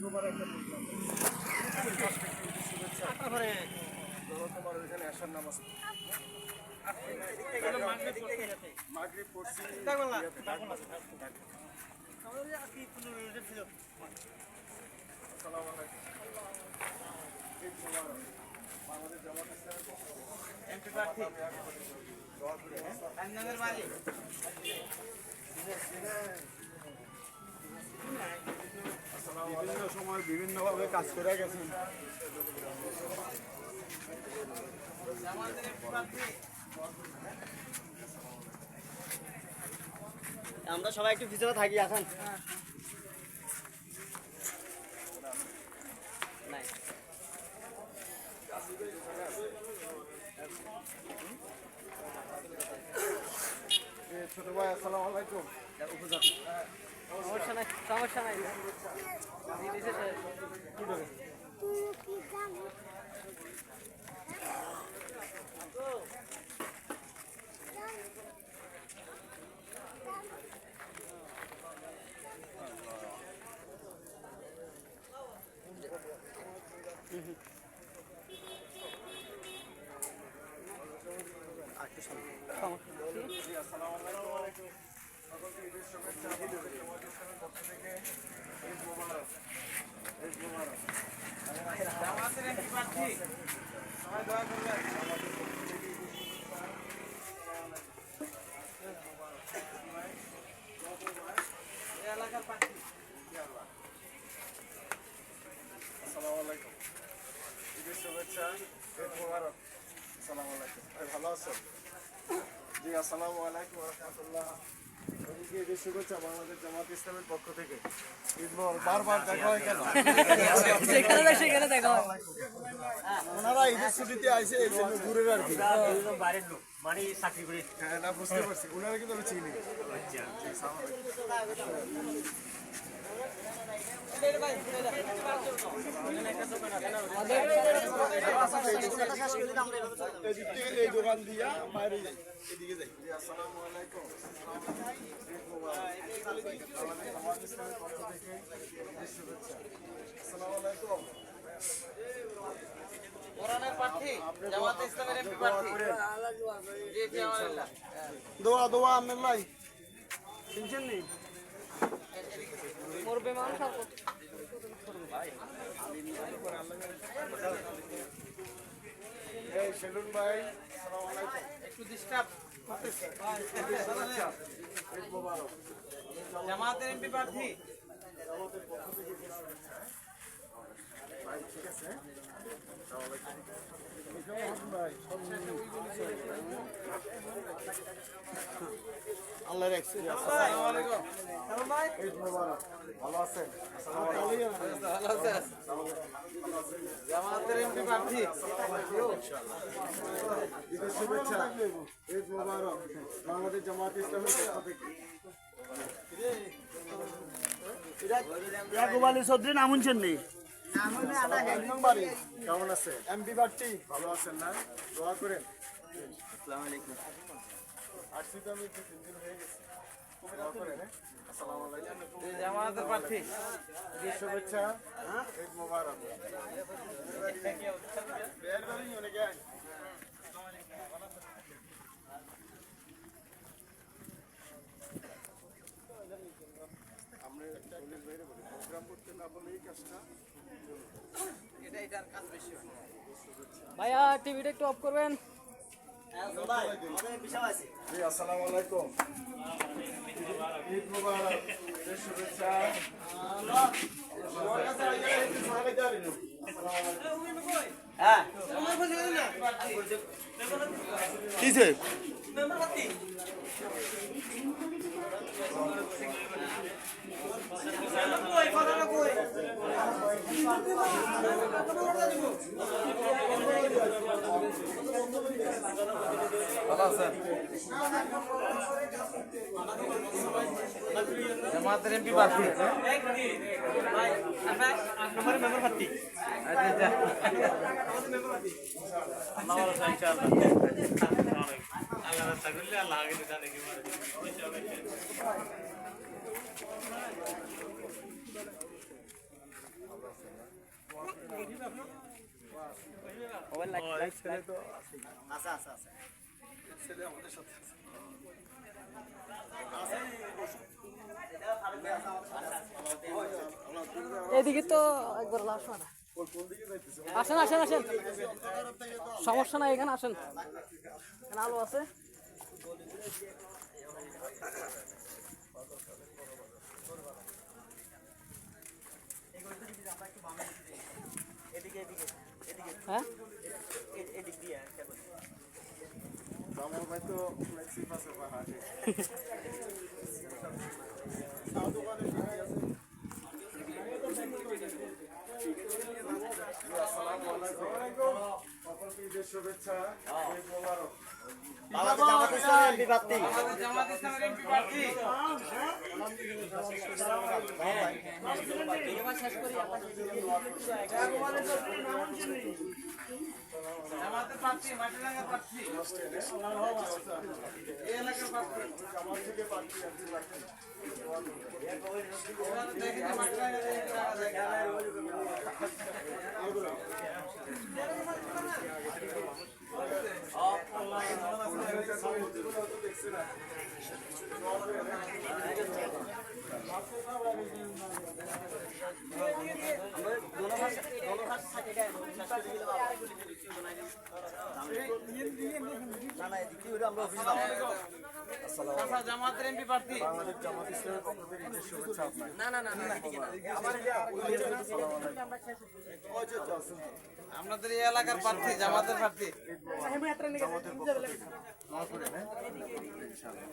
তোমার একটা প্রোগ্রাম শুভেচ্ছা তোমার ওইখানে আসার নামাজ মাগরিব পড়ছি আসসালামু আলাইকুম বাংলাদেশ জামাত ইসলামী এমপি প্রার্থী বিভিন্ন সময় বিভিন্নভাবে কাজ করে গেছেন। আমরা সবাই একটু পিছনে থাকি এখন। ছোট ভাই আসসালামু আলাইকুম। সমস্যা নাই, সমস্যা নাই। শুভেচ্ছা ঈদ মোবারক। আসসালামু আলাইকুম ভাই, ভালো আছেন? জি আসসালামু আলাইকুম রহমতুল্লাহ। ঈদের শুভেচ্ছা বাংলাদেশ জামাত ইসলামের পক্ষ থেকে। ঈদ মোবারক। বারবার দেখা হয় কেন? সেখানে দেখা হয়। ওনারা ঈদের ছুটিতে আইসে এই জন্য ঘুরে আর কি। বাইরের লোক মানে চাকরি করে। হ্যাঁ না বুঝতে পারছি, ওনারা কিন্তু আমি চিনি। এই দোকান দিয়া বাইরে যাই, এদিকে যাই। আসসালামু আলাইকুম। আসসালামু আলাইকুম। দোয়া দোয়া আমের লাই টেনশন নেই। মরবে মানুষ আর এই সেলুন ভাই আসসালামু আলাইকুম। একটু ডিস্টার্ব ঈদ মোবারক। জামাতের এমপি প্রার্থী ভাই ঠিক আছে। আল্লাহ রাখছি। আসসালামু আলাইকুম। ঈদ মোবারক। ভালো আছেন? জামাতের এমপি প্রার্থী ঈদের শুভেচ্ছা। ঈদ মোবারক। বাংলাদেশ জামাত ইসলামের পক্ষ থেকে। ইয়াকুব আলী চৌধুরী নাম শুনছেন নি? কেমন আছে? এমপি প্রার্থী ভালো আছেন না? দোয়া করেন। আসসালামু আলাইকুম। আসছি তো আমি 2-3 দিন হয়ে গেছে। দোয়া করেন। আসসালামু আলাইকুম। জামাতের প্রার্থী ঈদের শুভেচ্ছা। ঈদ মোবারক। আমরা একটা পুলিশ বাইরে বলি প্রোগ্রাম করতে না বলে এই কাজটা এটার কাজ বেশি হয়। ভাইয়া টিভিটা একটু অফ করবেন। জি আসসালামু আলাইকুম। ঈদ মোবারক। ঈদের শুভেচ্ছা। হ্যাঁ কিসে? ভালো আছেন? জামাতের এমপি প্রার্থী মোবাইল ছেলে তো আছে ছেলে আমাদের সাথে আছে। এদিকে তো একবার লাস্ট না ওই কোন দিকে যাইতেছে? আসেন আসেন আসেন সমস্যা নাই এখানে আসেন এখানে আলো আছে হ্যাঁ জামাল ভাই তো ফ্লেক্সি পাশে পাহাড়ে। আসসালামু আলাইকুম। সকলকে ঈদের শুভেচ্ছা। ঈদ মোবারক। বাংলাদেশ জামাত ইসলামী এমপি প্রার্থী জামাত থেকে পাচ্ছি এমপি প্রার্থী। দেখছি না। জামাতের এমপি প্রার্থী বাংলাদেশ জামাত ইসলামের পক্ষ থেকে ঈদের শুভেচ্ছা আপনার। আপনাদের এই এলাকার প্রার্থী জামাতের প্রার্থী জামাতের পক্ষ থেকে দোয়া করেন, হ্যাঁ? ইনশাআল্লাহ।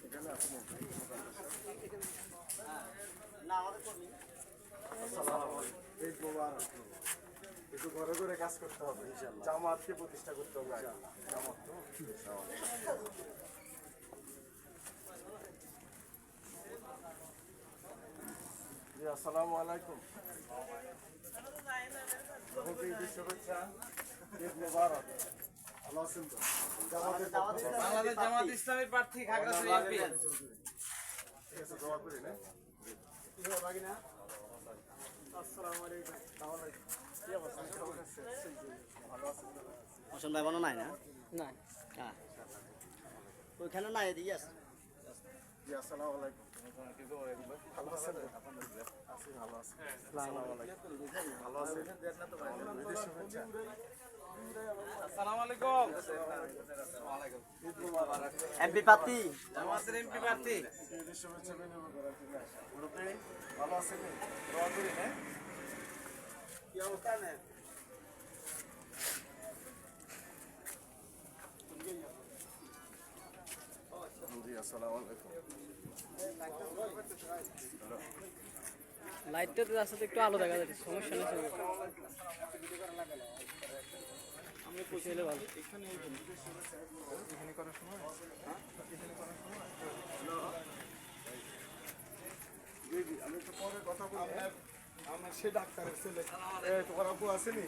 এখানে আছে নাকি? আসসালামু আলাইকুম। ঈদ মোবারক। একটু ঘরে ঘরে কাজ করতে হবে ইনশাআল্লাহ। জামাতকে প্রতিষ্ঠা করতে হবে আগে। জামাত তো জি আসসালামু আলাইকুম। সকলকে ঈদের শুভেচ্ছা। ঈদ মোবারক। ভালো আছেন তো? জামাতের পক্ষ থেকে। বাংলাদেশ জামাত ইসলামী প্রার্থী খাগড়াছড়ি এমপি ঠিক আছে, দোয়া করি না? হোসেন ভাই মনে নাই না না হ্যাঁ ওইখানে নাই এদিকে আছে জি আসসালামু আলাইকুম। ভালো আছেন তো? আছি, ভালো আছি। আসসালামু আলাইকুম। ভালো আছেন? ঈদের শুভেচ্ছা। আসসালামু আলাইকুম ঈদ মোবারক। এমপি প্রার্থী জামাতের এমপি প্রার্থী ঈদের শুভেচ্ছা বিনিময় করার জন্য আসলাম। মুরব্বি, ভালো আছেন? দোয়া করি, হ্যাঁ? কি অবস্থা নেই? জি আসসালামু আলাইকুম। লাইটটা তো রাস্তাতে একটু আলো দেখা যাচ্ছে সমস্যা নেই আমি পৌঁছে এলে ভালো জি জি, আমি একটু পরে কথা বলি। আমার সে ডাক্তারের ছেলে। তোমার আব্বু আসেনি?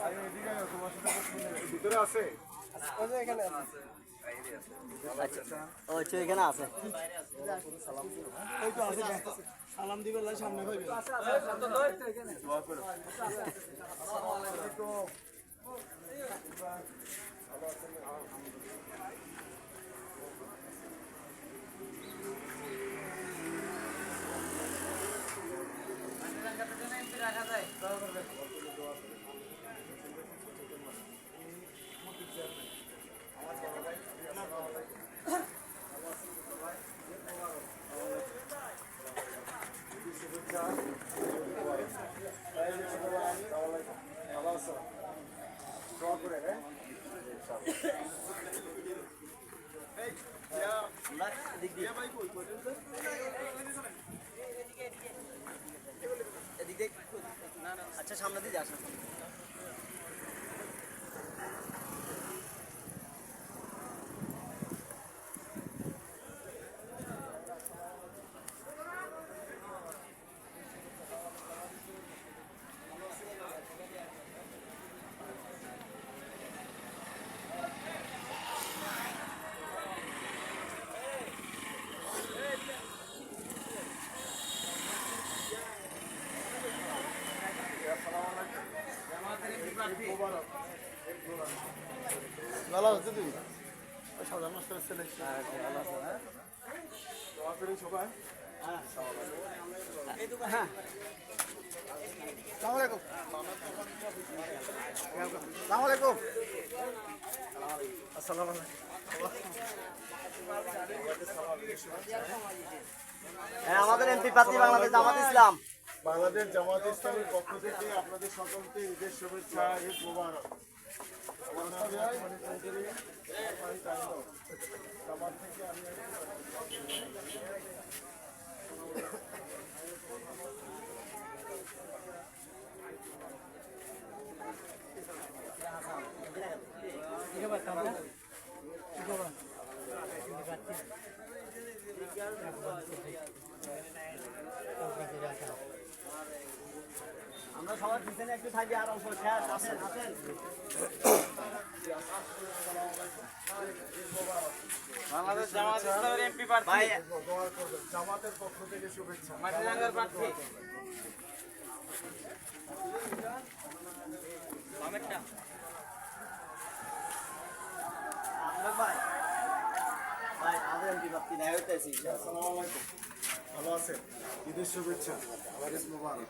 আমি এদিকে আয়, তোমার সাথে কথা বলি। ভিতরে আছে? এখানে আছে। ও এখানে আছে এই তো আছে, সালাম দিবে সামনে হইবে। দোয়া করো। আসসালামু আলাইকুম। ভালো আছেন? ভালো আছো? দোয়া করে, হ্যাঁ? আচ্ছা সামনে দিয়ে আসেন ভালো আছো তুমি? সাধারণ মাস্টারের ছেলে। দোয়া করি সবাই। হ্যাঁ আসসালামু আলাইকুম। আসসালামু আলাইকুম। আসসালামু আলাইকুম। হ্যাঁ, আমাদের এমপি প্রার্থী বাংলাদেশ জামাত ইসলাম। বাংলাদেশ জামাত ইসলামের পক্ষ থেকে আপনাদের সকলকে ঈদের শুভেচ্ছা, ঈদ মোবারক। আমার নাম রহমান চৌধুরী। জামাত থেকে আমি আমরা সবার পিছনে একটু থাকি আর অল্প শেষ আসেন আসেন। বাংলাদেশ জামাত ইসলামের এমপি প্রার্থী ভাই দোয়া করবেন। জামাতের পক্ষ থেকে শুভেচ্ছা। মাটিরাঙ্গার প্রার্থী আপনার ভাই ভাই আমাদের এমপি প্রার্থী নাই হইতেছি। আসসালামু আলাইকুম। ভালো আছেন? ঈদের শুভেচ্ছা, ঈদ মোবারক।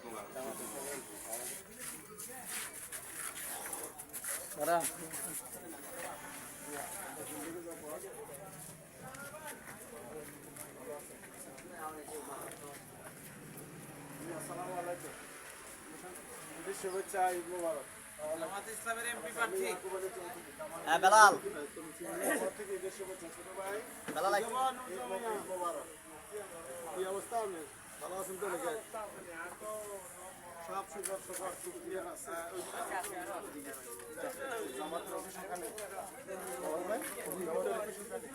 আসসালামু আলাইকুম। ঈদের শুভেচ্ছা, ঈদ মোবারক। জামাত ইসলামের এমপি প্রার্থী হ্যাঁ বেলাল আমার থেকে ঈদের শুভেচ্ছা ছোট ভাই। বেলাল ঈদ মোবারক। কি অবস্থা আপনার? ভালো আছেন তো নাকি? সব সবার শুক্রিয়া আছে। জামাতের অফিস এখানে। জামাতের অফিস এখানে।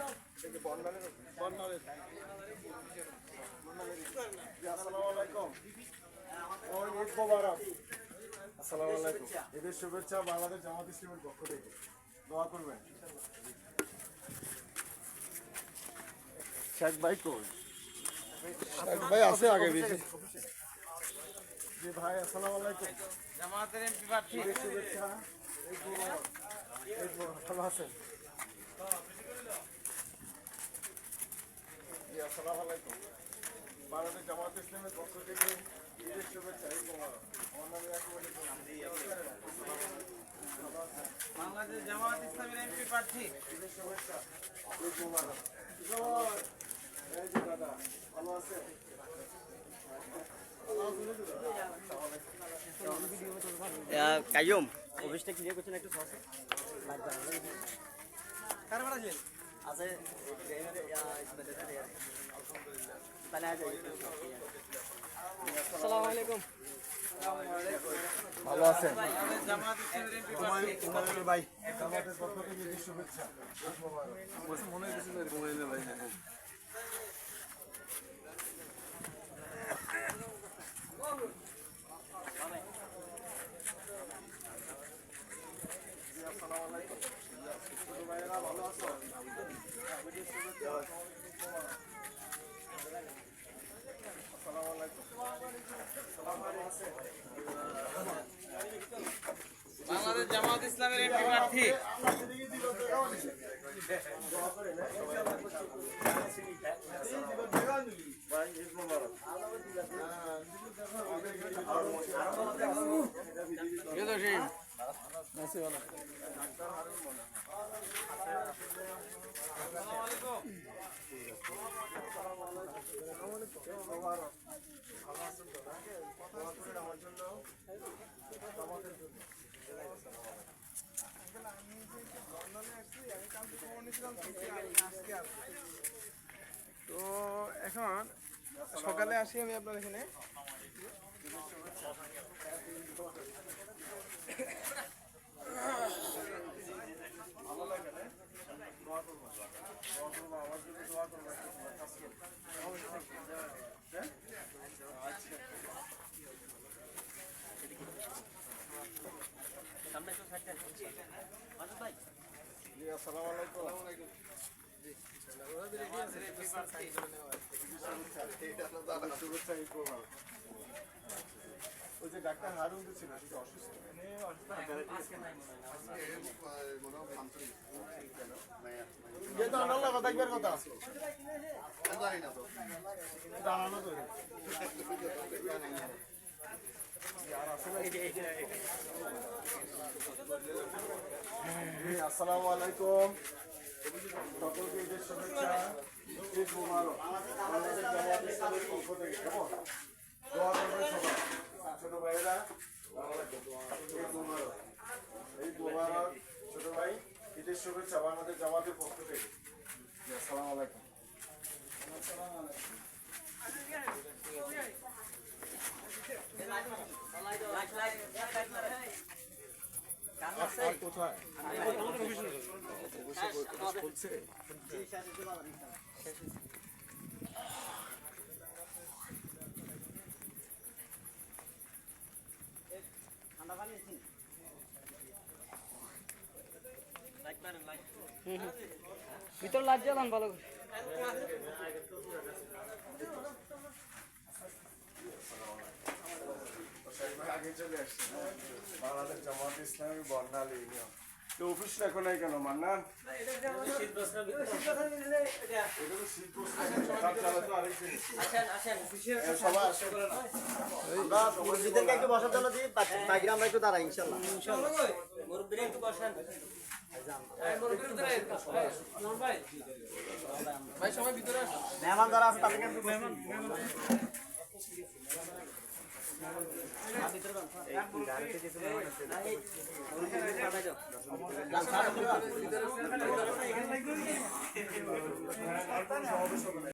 থেকে বর্ণালের। জি, আসসালামু আলাইকুম। ওই ঈদ মোবারক। আসসালামু আলাইকুম। ঈদের শুভেচ্ছা বাংলাদেশ জামাত ইসলামের পক্ষ থেকে। দোয়া করবেন। শেখ ভাই কই? শেখ ভাই আছে আগে বেশি। জি ভাই, আসসালামু আলাইকুম। জামাতের এমপি প্রার্থী ঈদের শুভেচ্ছা। ঈদ মোবারক। ঈদ মোবারক। ভালো আছেন? জি, আসসালামু আলাইকুম। বাংলাদেশ জামাত ইসলামের পক্ষ থেকে ঈদের শুভেচ্ছা, ঈদ মোবারক। আমার নাম ইয়াকুব আলী। বাংলাদেশ জামাত ইসলামের এমপি প্রার্থী ঈদের শুভেচ্ছা, ঈদ মোবারক। জয়। এই যে দাদা, ভালো আছেন? কাইয়ুম অফিসটা ক্লিয়ার করছেন একটু সহজে কারবার আছে আছে আসসালামু আলাইকুম। ভালো আছেন? বাংলাদেশ জামাত ইসলামের এমপি প্রার্থী ভাই, জামাতের পক্ষ থেকে ঈদের শুভেচ্ছা, ঈদ মোবারক। জি, আসসালামু আলাইকুম। ছোট ভাইয়েরা ভালো আছো? ঈদের শুভেচ্ছা, ঈদ মোবারক। আসসালামু আলাইকুম। ভালো আছেন? বাংলাদেশ জামাত ইসলামের এমপি প্রার্থী ভাই, ঈদ মোবারক। মোবারক। ভালো আছেন তো? দোয়া করেন আমার জন্য, আমাদের জন্য। তো এখন সকালে আসি আমি আপনার এখানে ভালো লাগে না? দোয়া করবো। দোয়া করবো, আমার জন্য দোয়া করবো। কাজ করবো। হ্যাঁ? আচ্ছা। জি, আসসালামু আলাইকুম। শুভেচ্ছা, ঈদ মোবারক। ওই যে ডাক্তার হারুন ছিল, সেটা অসুস্থ। যেহেতু আনাল্লা কথা একবার কথা দাঁড়ানো তো আসসালামু আলাইকুম সকলকে ঈদের শুভেচ্ছা ঈদ মুবারক বাংলাদেশ জামায়াত ইসলামের পক্ষ থেকে কেমন দোয়া করবেন সবাই ছোট ভাইয়েরা ঈদ মুবারক ঈদ মুবারক ছোট ভাই ঈদের শুভেচ্ছা বাংলাদেশ জামাতের পক্ষ থেকে আসসালামু আলাইকুম কোথায় ভিতর লাইট জ্বালান ভালো করে। আগে চলে আসছে বাংলাদেশ জামাত ইসলামী বর্ণালী ইউনিয়ন তো অফিস রাখো নাই কেন মান্নান এটা তো শীত বস্ত্র কাজ চালাতো আরেক জিনিস সবাই আসে আমরা মুরব্বীদেরকে একটু বসার জন্য দিই, বাকিরা আমরা একটু দাঁড়াই ইনশাল্লাহ। মেহমান যারা আছে তাদেরকে একটু মেহমান